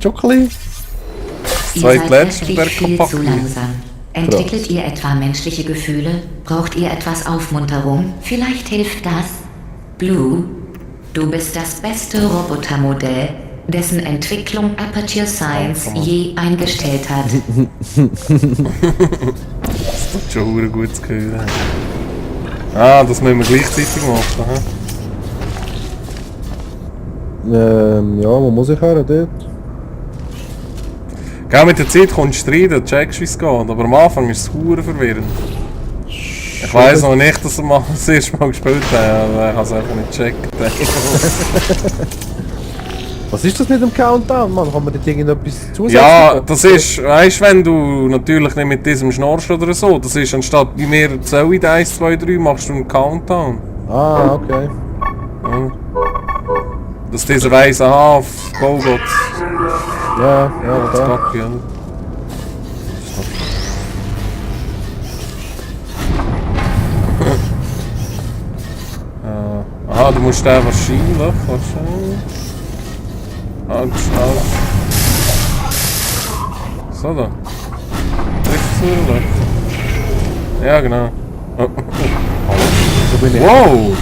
Schokolade. Ihr Zwei seid letzte wirklich viel Bergkompakt. zu langsam. Entwickelt ihr etwa menschliche Gefühle? Braucht ihr etwas Aufmunterung? Vielleicht hilft das. Blue, du bist das beste Robotermodell, dessen Entwicklung Aperture Science je eingestellt hat. Das tut schon verdammt gut zu hören. Ah, das müssen wir gleichzeitig machen, Ja, wo muss ich her? Dort? Gell, mit der Zeit kommst du rein, dann checkst du, wie es geht. Aber am Anfang ist es verdammt verwirrend. Ich weiss noch nicht, dass wir das erste Mal gespielt haben, aber ich habe es einfach nicht gecheckt. Was ist das mit dem Countdown, Mann? Kann man dort irgendetwas zusätzlich Ja, machen? das ist, weißt du, wenn du natürlich nicht mit diesem schnorchst oder so, das ist anstatt wie wir zählen 1, 2, 3, machst du einen Countdown. Ah, okay. Ja. Dass dieser weiss, aha, auf Golgot. Ja, Das da. geht, ja. Aha, du musst den wahrscheinlich. Angst. So da. Trifft es oder? Ja, genau. Oh. So bin ich. Wow!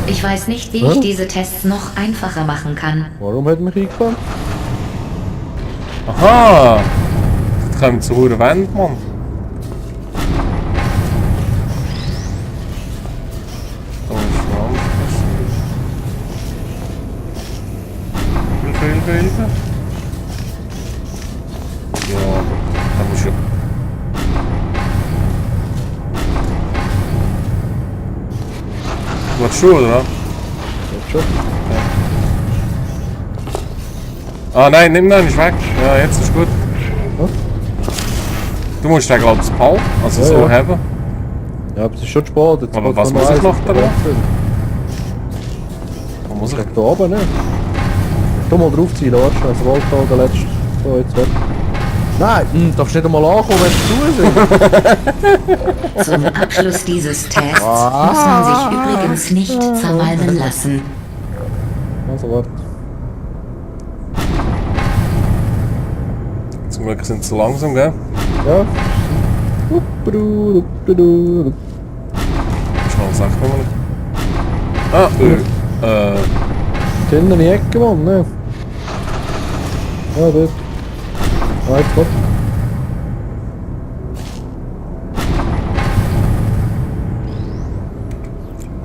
Ich weiß nicht, wie ich diese Tests noch einfacher machen kann. Warum hat mich eingefahren? Aha! Das kommt zu einer Wand, Mann. Da ist Schwanz passiert. Wie viel Bilder? Ja, da muss ich... Was schon, oder? Ja, schon. Ah nein, nimm den, ist weg. Ja, jetzt ist gut. Was? Du musst den, glaube ich, Pau, also Ja, so ja. haben. Ja, aber es ist schon spät. Jetzt Aber geht's was noch muss ich eins noch auf da den noch? Wechsel. Wo muss ich? Da oben, ne? Tu mal draufziehen, Lars. Also Volta, der letzte. So, jetzt weg. Nein, darfst nicht einmal ankommen, wenn sie zu sind. Zum Abschluss dieses Tests muss man sich übrigens nicht zermalmen lassen. Also, warte. Zum Glück sind sie so langsam, gell? Ja. Uppedu, uppedu. Schnell, sag mal. Ah, Hinten in die Ecke, Mann, ne? Ja, dort. Ah, jetzt kommt.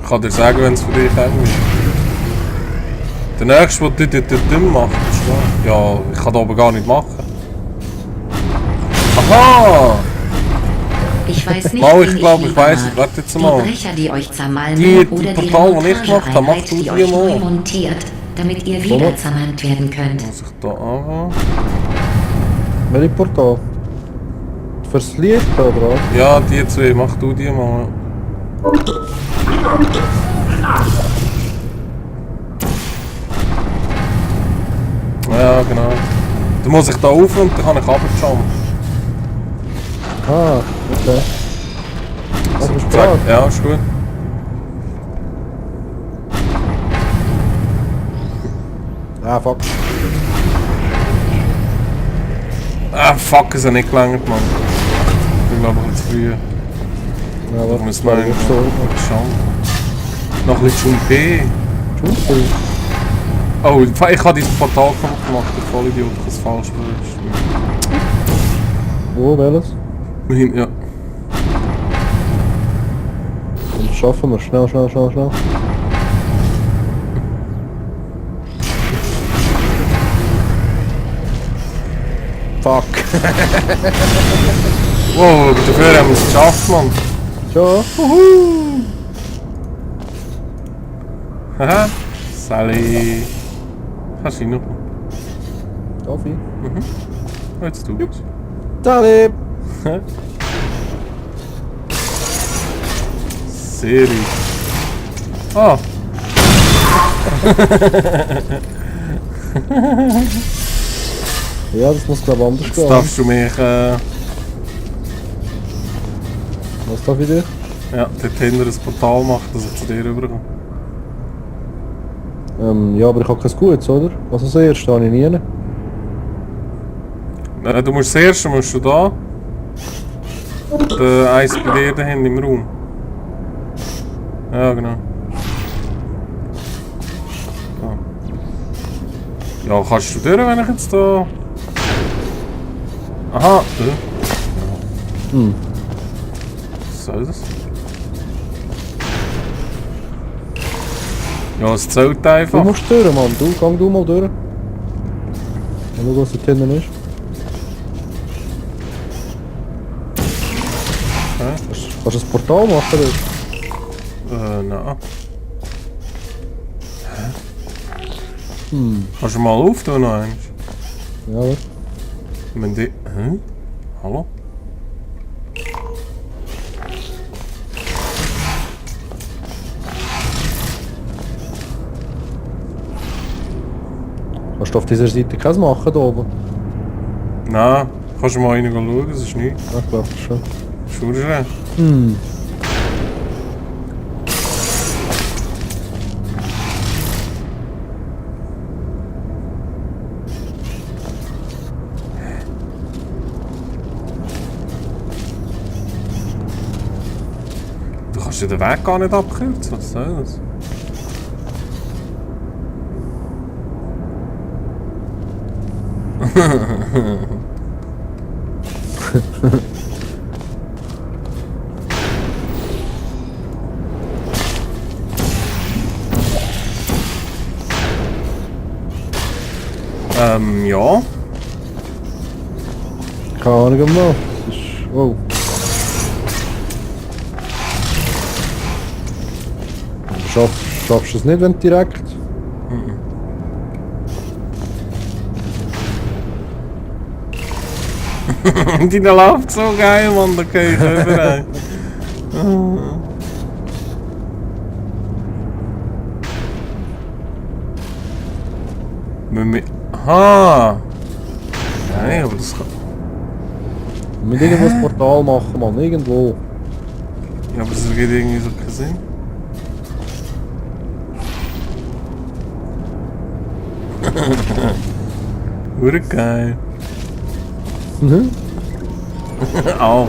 ich kann dir sagen, wenn es für dich eng ist. Der nächste, der dumm macht, ist da. Ja, ich kann da aber gar nicht machen. Aha! Ich weiß nicht, Mal, wen ich glaube, ich lieber weiss mag. es. Warte jetzt Die mal. Brecher, die euch zermalmen, Die oder die Portale, die ich gemacht habe, mach Remontageeinheit, du die die euch mal. neu montiert, damit ihr wieder zermalmt werden könnt. Muss ich da anfangen? Welche Portal? Fürs Licht, oder was? Ja, die zwei, mach du die mal. Ja, genau. Dann muss ich da auf und dann kann ich runterjumpen. Ah, okay. Also, bist du Zack. bereit? Ja, ist gut. Ah, fuck. Ah, fuck, es hat nicht gelangt, Mann. Ich bin, glaube ich, zu früh. Ja, Da warte. müssen wir eigentlich so. noch ein bisschen Jumpe. Tschüss. Oh, ich habe dieses Portal kaputt gemacht, der Vollidiot, ich habe es falsch benutzt. Wo, welches? Ja. Und schaffen wir. Schnell, schnell, schnell, schnell. Fuck. Wow, aber dafür haben wir es geschafft, Mann. Schon? Haha. Sally. Kannst du ihn noch? Kaffee. Oh, jetzt du es. Talib! Serie. Ah. Ja, das muss glaube ich anders Jetzt gehen. darfst du mich, Was darf ich dir? ja, dort hinter ein Portal machen, dass ich zu dir rüberkomme. Ja, aber ich habe kein Gutes, oder? Also das erste habe ich nie. Du musst das erste musst du da. Eins bei dir da hinten im Raum. Ja, genau. Ja, kannst du durch, wenn ich jetzt da... Aha! Was soll das? Ja, es zählt Du einfach. musst durch, Mann. Gang du mal durch. Mal schauen, was da hinten ist. Kannst du das Portal machen? Nein. Kannst du mal auftun noch eins? Ja, warte. Wenn die... Hallo? Kannst du auf dieser Seite keins machen, da oben? Nein, kannst du mal rein schauen, das ist nichts. Ja, ich glaube schon. Schau dir an. Du kannst ja den Weg gar nicht abkürzen, was soll das? Ja. Keine Ahnung mehr. Das ist... Oh. Schaffst du es nicht, wenn du direkt... Die läuft so geil, Mann, da gehe ich überall. Aha! Nein, aber das kann... Wir müssen irgendwo ein Portal machen, Mann. Irgendwo. Ja, aber das ergibt irgendwie so keinen Sinn. Hure geil. Mhm. Au.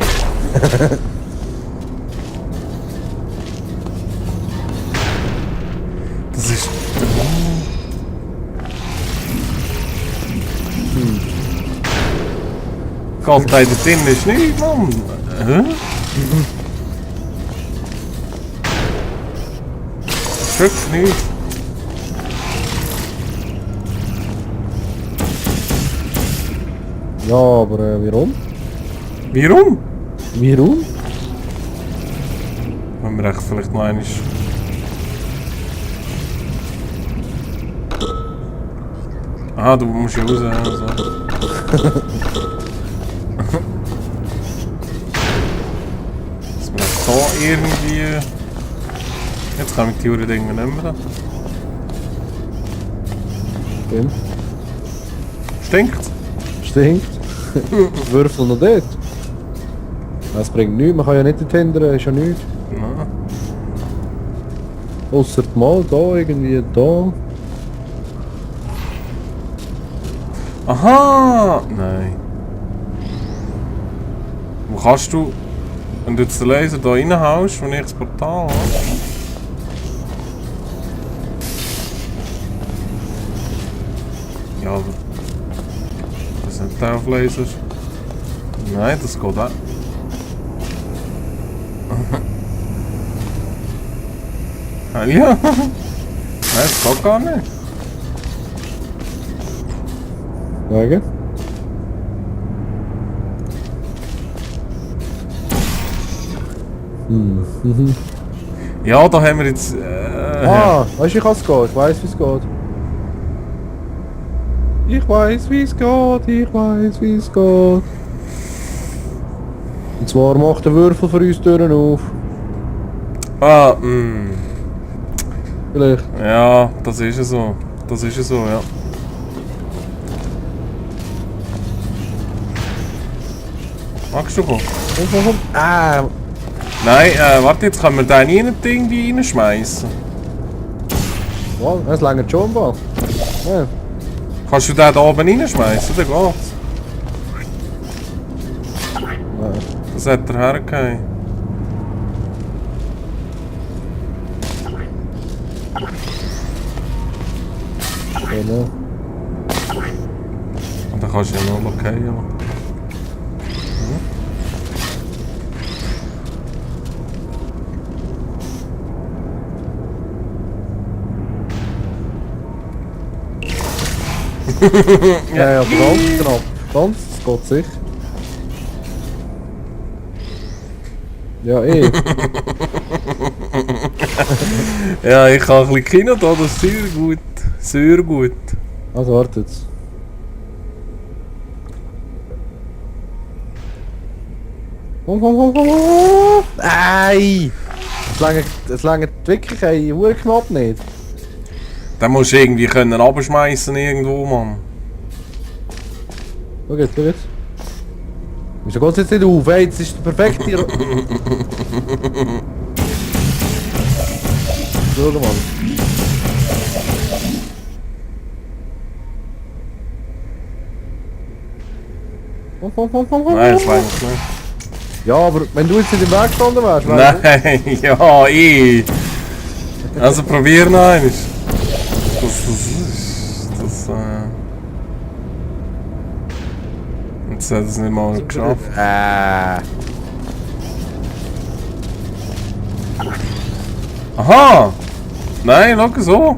Das ist... Gott, da drin ist nicht, Mann. Hä? Stück nicht. Ja, aber warum? Warum? Warum? Wenn wir echt vielleicht noch einmal... Aha, du musst ja raus, also. Dass wir echt da irgendwie... Jetzt kann ich die Uhr Dinge nicht mehr. Stimmt. Stinkt? Stinkt. Würfel noch dort. Das bringt nichts, man kann ja nicht hindern, ist ja nichts. Nein. Ausser mal da, irgendwie da. Aha! Nein. Wo kannst du, wenn du jetzt den Laser da reinhaust, wenn ich das Portal habe? Ja, aber... Das sind der auf Laser. Nein, das geht auch. Ja. Nein, das geht gar nicht. Wegen? Ja, da haben wir jetzt... Weißt du, ich kann es gehen, ich weiss wie es geht. Ich weiss wie es geht, ich weiss wie es geht. Und zwar macht der Würfel für uns Türen auf. Vielleicht. Ja, das ist ja so. Das ist ja so, ja. Magst du kommen? Nein, warte, jetzt können wir da nie ein Ding reinschmeißen. Wow, es langt schon mal. Ja. Kannst du den da oben reinschmeißen? Dann geht's. Das hat er hergegeben. Genau. Und dann kannst du ja noch okay. Ja, aber ganz knapp. Ganz, das geht sicher. Ja, eh. Ja, ich habe ein bisschen Kino da, das ist sehr gut. Sehr gut. Also, warte jetzt. Komm. Ei! Es langt wirklich ein Uhr knapp nicht. Den musst du irgendwie können abschmeißen irgendwo, Mann. Schau jetzt. Wieso geht es jetzt nicht auf? Hey, das ist der perfekte... Schau mal. Komm. Nein, das weiß ich nicht. Ja, aber wenn du jetzt nicht im Weg gestanden wärst, Nein, ja, ich. Also probier noch einmal. Jetzt hat es nicht mal geschafft. Aha! Nein, schau so.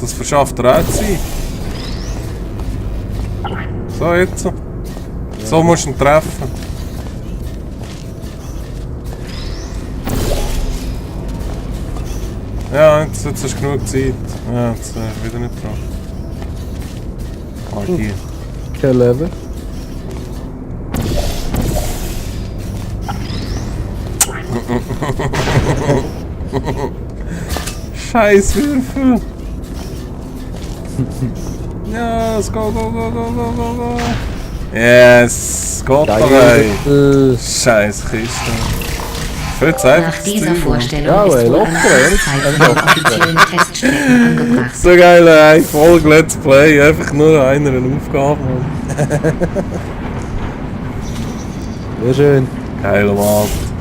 Das verschafft er auch Zeit. So, jetzt. So musst du ihn treffen. Ja, jetzt hast du genug Zeit. Ja, jetzt wieder nicht dran. Ah, hier. Kein Level. Scheiß Würfel! Yes, go. Yes, Gott dabei! Scheiß Kiste. Viel Zeit. Nach dieser Vorstellung Ja, ist ey, wohl locker, eine ey. Auszeit von den offiziellen Teststrecken angebracht. So geil, ey. Folge Let's Play. Einfach nur einer eine Aufgabe, Mann. Sehr schön. Geiler Mann.